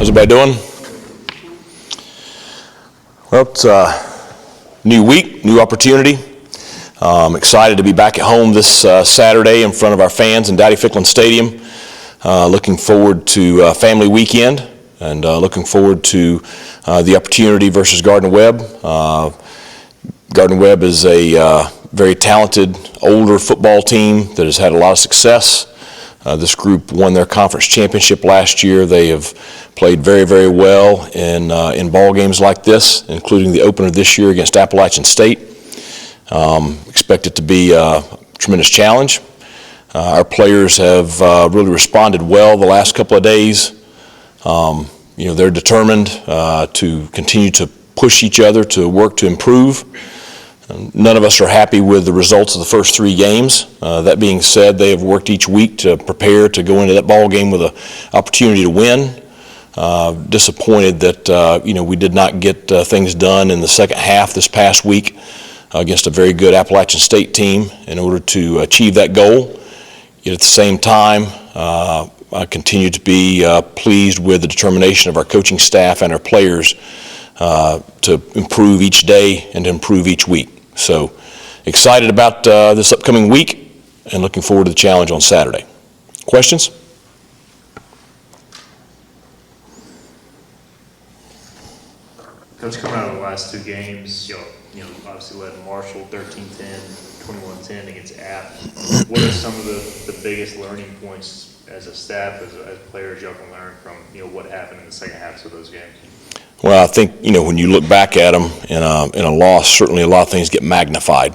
How's everybody doing? Well, it's a new week, new opportunity. I'm excited to be back at home this Saturday in front of our fans in Dowdy-Ficklin Stadium. Looking forward to family weekend and looking forward to the opportunity versus Gardner-Webb. Gardner-Webb is a very talented, older football team that has had a lot of success. This group won their conference championship last year. They have played very, very well in ball games like this, including the opener this year against Appalachian State. Expect it to be a tremendous challenge. Our players have really responded well the last couple of days. They're determined to continue to push each other to work to improve. None of us are happy with the results of the first 3 games. That being said, they have worked each week to prepare to go into that ball game with an opportunity to win. Disappointed that we did not get things done in the second half this past week against a very good Appalachian State team in order to achieve that goal. Yet at the same time, I continue to be pleased with the determination of our coaching staff and our players to improve each day and to improve each week. So excited about this upcoming week and looking forward to the challenge on Saturday. Questions? Coach, coming out of the last 2 games, obviously led Marshall 13-10, 21-10 against App. What are some of the biggest learning points as a staff, as players y'all can learn from what happened in the second halves of those games? Well, I think when you look back at them in a loss, certainly a lot of things get magnified,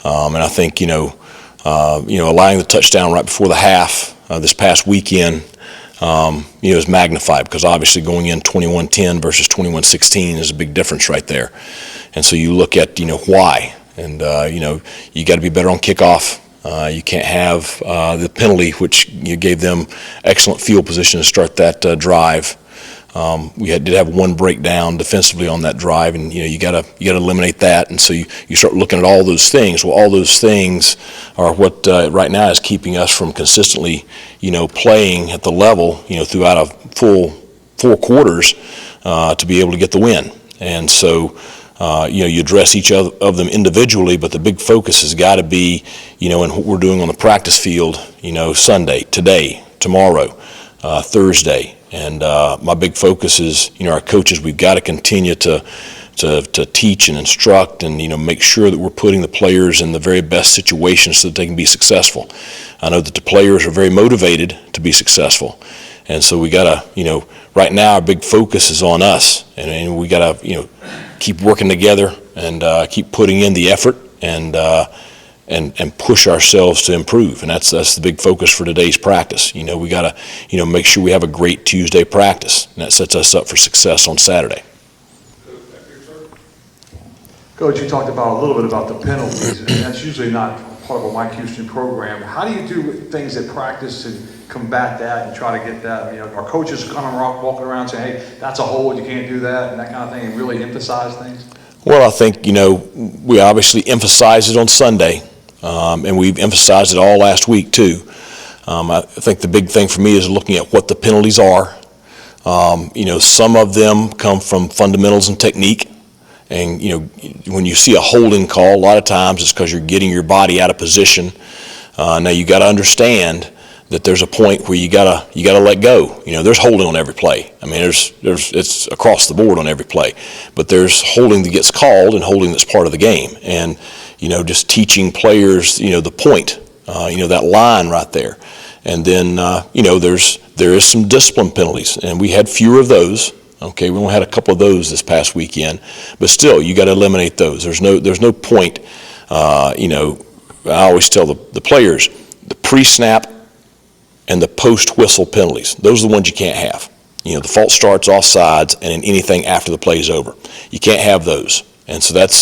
and I think allowing the touchdown right before the half this past weekend is magnified, because obviously going in 21-10 versus 21-16 is a big difference right there. And so you look at why, and you got to be better on kickoff. You can't have the penalty, which gave them excellent field position to start that drive. We did have one breakdown defensively on that drive, and you got to eliminate that. And so you start looking at all those things. Well, all those things are what right now is keeping us from consistently playing at the level throughout a full 4 quarters to be able to get the win. And so you address each of them individually, but the big focus has got to be in what we're doing on the practice field. Sunday, today, tomorrow, Thursday. And my big focus is, our coaches, we've got to continue to teach and instruct and, make sure that we're putting the players in the very best situations so that they can be successful. I know that the players are very motivated to be successful. And so we got to, right now our big focus is on us. And we got to, keep working together and keep putting in the effort and push ourselves to improve, and that's the big focus for today's practice. We got to make sure we have a great Tuesday practice, and that sets us up for success on Saturday. Coach, you talked about a little bit about the penalties, and that's usually not part of a Mike Houston program. How do you do things at practice and combat that and try to get that? Our coaches kind of walking around saying, "Hey, that's a hold, you can't do that," and that kind of thing, and really emphasize things. Well, I think we obviously emphasized it on Sunday. And we've emphasized it all last week too. I think the big thing for me is looking at what the penalties are. Some of them come from fundamentals and technique. And when you see a holding call, a lot of times it's because you're getting your body out of position. Now you got to understand that there's a point where you gotta let go. There's holding on every play. I mean, it's across the board on every play. But there's holding that gets called and holding that's part of the game. And just teaching players, the point, that line right there. And then, there is some discipline penalties, and we had fewer of those. Okay, we only had a couple of those this past weekend, but still, you got to eliminate those. There's no point. I always tell the players, the pre-snap and the post-whistle penalties, those are the ones you can't have. The false starts, offsides, and anything after the play is over. You can't have those. And so that's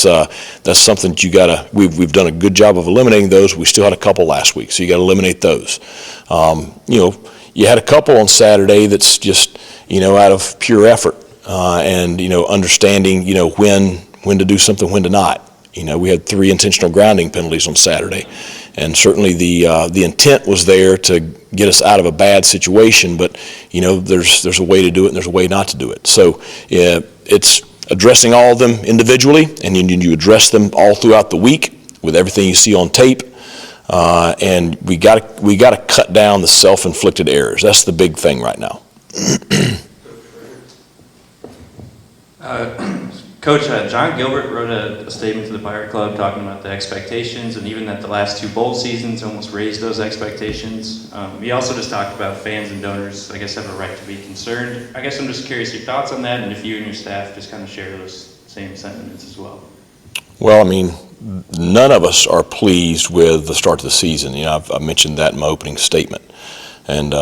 something that you gotta. We've done a good job of eliminating those. We still had a couple last week, so you got to eliminate those. You had a couple on Saturday that's just out of pure effort and understanding when to do something, when to not. We had 3 intentional grounding penalties on Saturday, and certainly the intent was there to get us out of a bad situation, but there's a way to do it and there's a way not to do it. So it's addressing all of them individually, and then you address them all throughout the week with everything you see on tape. And we got to cut down the self-inflicted errors. That's the big thing right now. Coach, John Gilbert wrote a statement to the Pirate Club talking about the expectations, and even that the last 2 bowl seasons almost raised those expectations. He also just talked about fans and donors, I guess, have a right to be concerned. I guess I'm just curious your thoughts on that, and if you and your staff just kind of share those same sentiments as well. Well, I mean, none of us are pleased with the start of the season. I mentioned that in my opening statement. And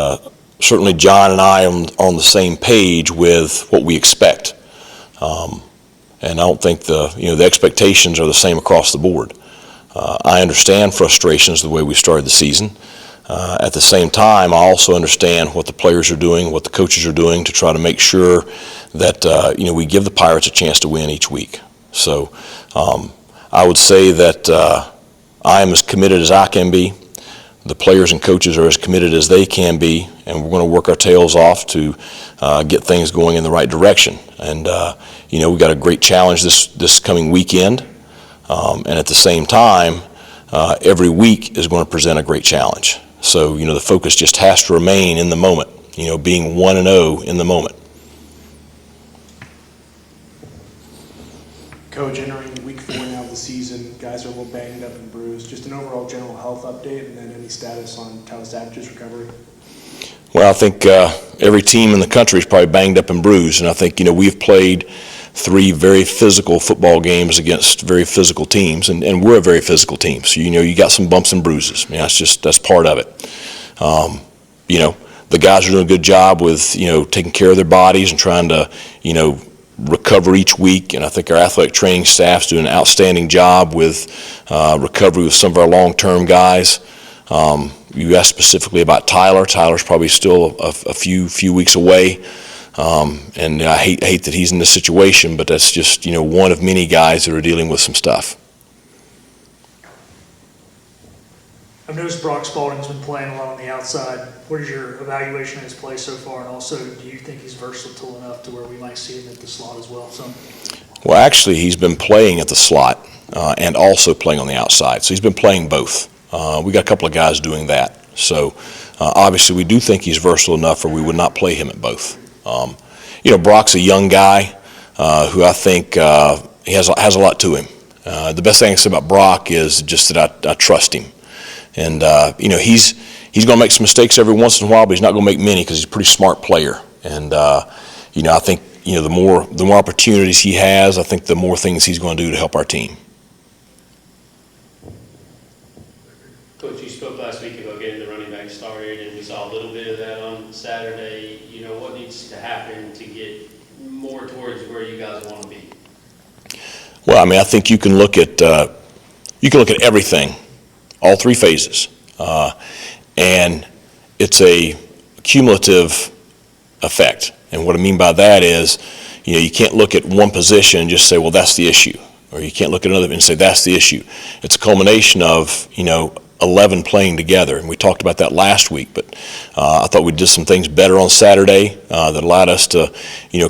certainly John and I are on the same page with what we expect. And I don't think the expectations are the same across the board. I understand frustrations the way we started the season. At the same time, I also understand what the players are doing, what the coaches are doing to try to make sure that we give the Pirates a chance to win each week. So I would say that I am as committed as I can be. The players and coaches are as committed as they can be, and we're going to work our tails off to get things going in the right direction. And we've got a great challenge this coming weekend, and at the same time, every week is going to present a great challenge. So the focus just has to remain in the moment, being 1-0 in the moment. Coach, entering week 4 now of the season, guys are a little banged up and bruised. Just an overall general health update, and then any status on Tyler Savage's recovery? Well, I think every team in the country is probably banged up and bruised, and I think we've played 3 very physical football games against very physical teams, and we're a very physical team. So you got some bumps and bruises. I mean, that's part of it. The guys are doing a good job with taking care of their bodies and trying to recover each week, and I think our athletic training staff's doing an outstanding job with recovery with some of our long-term guys. You asked specifically about Tyler. Tyler's probably still a few weeks away, and I hate that he's in this situation, but that's just one of many guys that are dealing with some stuff. I've noticed Brock Spalding's been playing a lot on the outside. What is your evaluation of his play so far? And also, do you think he's versatile enough to where we might see him at the slot as well? Well, actually, he's been playing at the slot and also playing on the outside. So he's been playing both. We got a couple of guys doing that. So obviously, we do think he's versatile enough, or we would not play him at both. Brock's a young guy who I think he has a lot to him. The best thing I can say about Brock is just that I trust him. And, he's going to make some mistakes every once in a while, but he's not going to make many because he's a pretty smart player. And, I think, the more opportunities he has, I think the more things he's going to do to help our team. Coach, you spoke last week about getting the running back started, and we saw a little bit of that on Saturday. What needs to happen to get more towards where you guys want to be? Well, I mean, I think you can look at everything. All 3 phases, and it's a cumulative effect. And what I mean by that is, you can't look at one position and just say, well, that's the issue, or you can't look at another and say that's the issue. It's a culmination of 11 playing together, and we talked about that last week. But I thought we did some things better on Saturday that allowed us to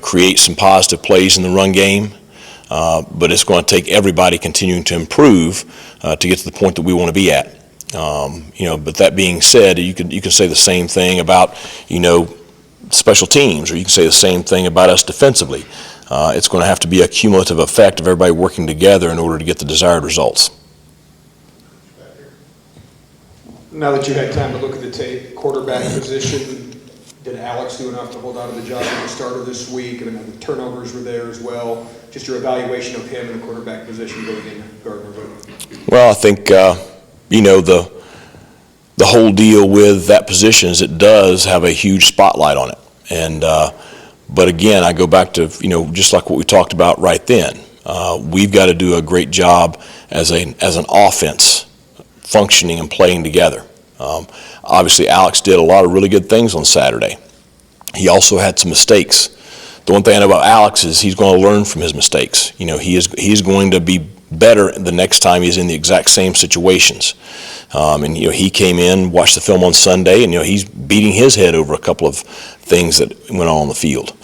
create some positive plays in the run game. But it's going to take everybody continuing to improve to get to the point that we want to be at. But that being said, you can say the same thing about special teams, or you can say the same thing about us defensively. It's going to have to be a cumulative effect of everybody working together in order to get the desired results. Now that you had time to look at the tape, quarterback position, did Alex do enough to hold on to the job at the start of this week? I mean, the turnovers were there as well. Just your evaluation of him in the quarterback position going in Gardner-Webb. Well, I think, the whole deal with that position is it does have a huge spotlight on it. And, but again, I go back to, just like what we talked about right then. We've got to do a great job as an offense functioning and playing together. Obviously, Alex did a lot of really good things on Saturday. He also had some mistakes. The one thing I know about Alex is he's going to learn from his mistakes. He is going to be better the next time he's in the exact same situations. And he came in, watched the film on Sunday, and he's beating his head over a couple of things that went on the field.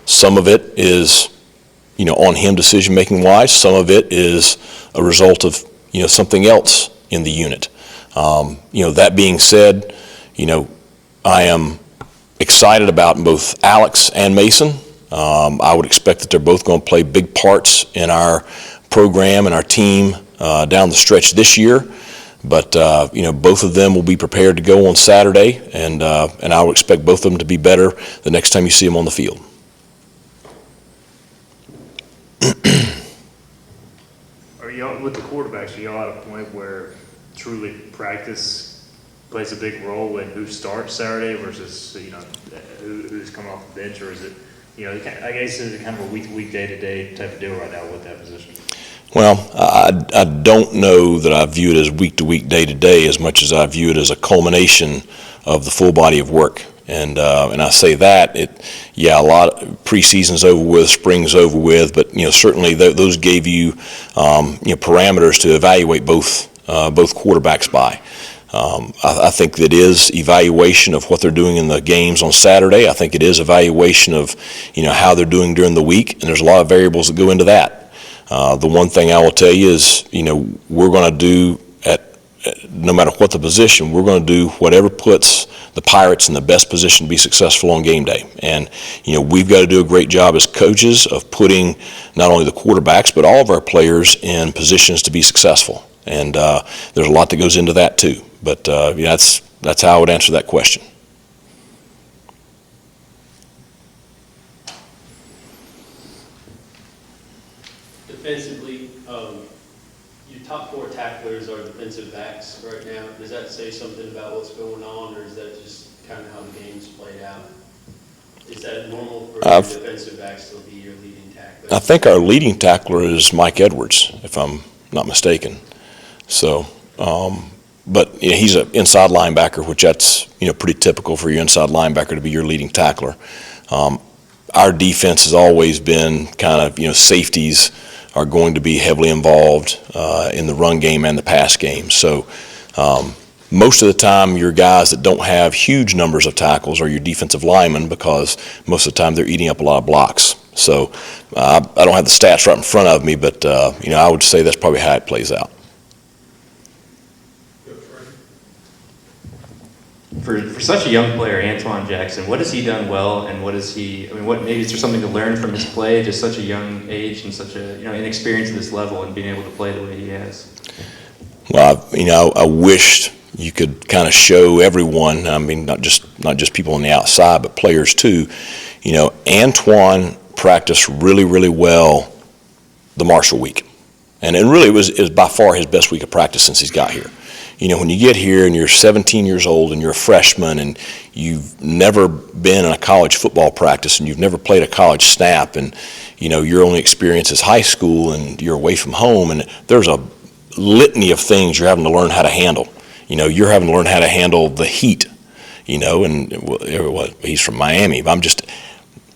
Some of it is on him decision-making wise. Some of it is a result of something else in the unit. That being said, I am excited about both Alex and Mason. I would expect that they're both going to play big parts in our program and our team down the stretch this year. But both of them will be prepared to go on Saturday, and I would expect both of them to be better the next time you see them on the field. Are y'all, with the quarterbacks, are y'all at a point where truly practice plays a big role in who starts Saturday versus, who's coming off the bench, or is it, I guess it's kind of a week-to-week, day-to-day type of deal right now with that position? Well, I don't know that I view it as week-to-week, day-to-day as much as I view it as a culmination of the full body of work. And I say that, a lot of preseason's over with, spring's over with, but certainly those gave you parameters to evaluate both quarterbacks by. I think that is evaluation of what they're doing in the games on Saturday. I think it is evaluation of how they're doing during the week, and there's a lot of variables that go into that. The one thing I will tell you is we're going to do no matter what the position, we're going to do whatever puts the Pirates in the best position to be successful on game day. And, we've got to do a great job as coaches of putting not only the quarterbacks, but all of our players in positions to be successful. And there's a lot that goes into that too. But that's how I would answer that question. Defensively, your top four tacklers are defensive backs right now. Does that say something about what's going on, or is that just kind of how the game's played out? Is that normal for your defensive backs to be your leading tackler? I think our leading tackler is Mike Edwards, if I'm not mistaken. So, but he's an inside linebacker, which that's pretty typical for your inside linebacker to be your leading tackler. Our defense has always been kind of safeties are going to be heavily involved in the run game and the pass game. So most of the time your guys that don't have huge numbers of tackles are your defensive linemen, because most of the time they're eating up a lot of blocks. So I don't have the stats right in front of me, but I would say that's probably how it plays out. For such a young player, Antoine Jackson, what has he done well, and maybe is there something to learn from his play at just such a young age and such a inexperience at this level and being able to play the way he has? Well, I wished you could kind of show everyone, not just people on the outside, but players too. Antoine practiced really, really well the Marshall week. And really it was by far his best week of practice since he's got here. When you get here and you're 17 years old and you're a freshman and you've never been in a college football practice and you've never played a college snap, and your only experience is high school and you're away from home, and there's a litany of things you're having to learn how to handle. You're having to learn how to handle the heat, and he's from Miami, but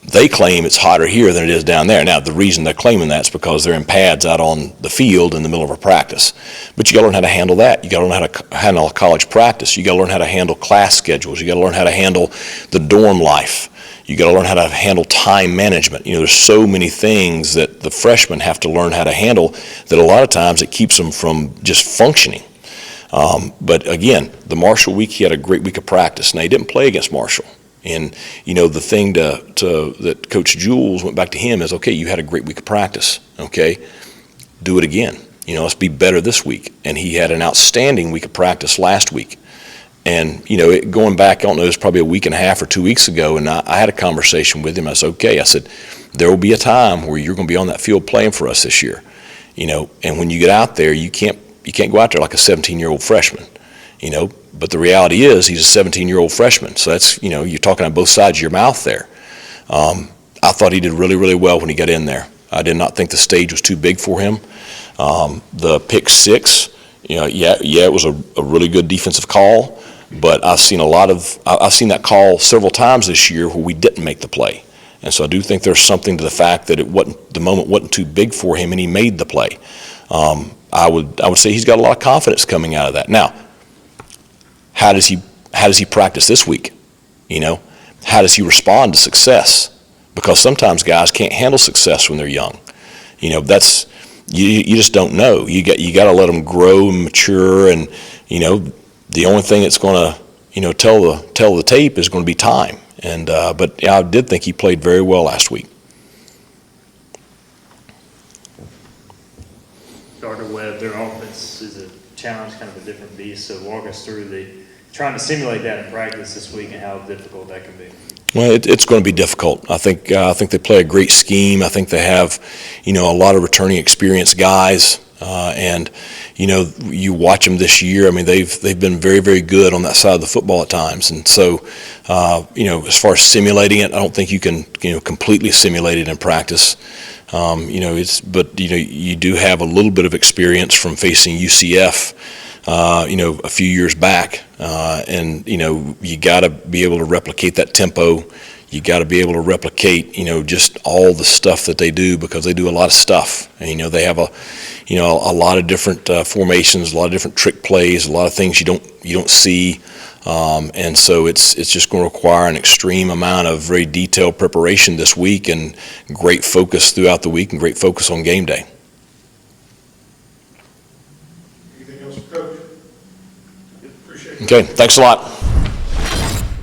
they claim it's hotter here than it is down there. Now, the reason they're claiming that is because they're in pads out on the field in the middle of a practice. But you got to learn how to handle that. You got to learn how to handle a college practice. You got to learn how to handle class schedules. You got to learn how to handle the dorm life. You got to learn how to handle time management. There's so many things that the freshmen have to learn how to handle that a lot of times it keeps them from just functioning. But again, the Marshall week, he had a great week of practice. Now, he didn't play against Marshall. And, the thing that Coach Jules went back to him is, okay, you had a great week of practice, okay? Do it again. Let's be better this week. And he had an outstanding week of practice last week. And, going back, I don't know, it was probably a week and a half or 2 weeks ago, and I had a conversation with him. I said, okay, I said, there will be a time where you're going to be on that field playing for us this year. And when you get out there, you can't go out there like a 17-year-old freshman. But the reality is he's a 17-year-old freshman. So that's, you're talking on both sides of your mouth there. I thought he did really, really well when he got in there. I did not think the stage was too big for him. The pick six, it was a really good defensive call, but I've seen that call several times this year where we didn't make the play. And so I do think there's something to the fact that the moment wasn't too big for him and he made the play. I would say he's got a lot of confidence coming out of that. Now, how does he practice this week? How does he respond to success? Because sometimes guys can't handle success when they're young. That's you just don't know. You got to let them grow and mature, and the only thing that's going to tell the tape is going to be time. And but yeah, I did think he played very well last week. Gardner-Webb, their offense is a challenge, kind of a different beast. So walk us through trying to simulate that in practice this week and how difficult that can be. Well, it's going to be difficult. I think they play a great scheme. I think they have, a lot of returning experienced guys, and you watch them this year. I mean, they've been very, very good on that side of the football at times. And so, as far as simulating it, I don't think you can completely simulate it in practice. But you do have a little bit of experience from facing UCF. A few years back, and you got to be able to replicate that tempo. You got to be able to replicate, just all the stuff that they do, because they do a lot of stuff. And, they have a lot of different formations, a lot of different trick plays, a lot of things you don't see, and so it's just going to require an extreme amount of very detailed preparation this week, and great focus throughout the week, and great focus on game day. Anything else, Coach? Appreciate it. Okay, thanks a lot.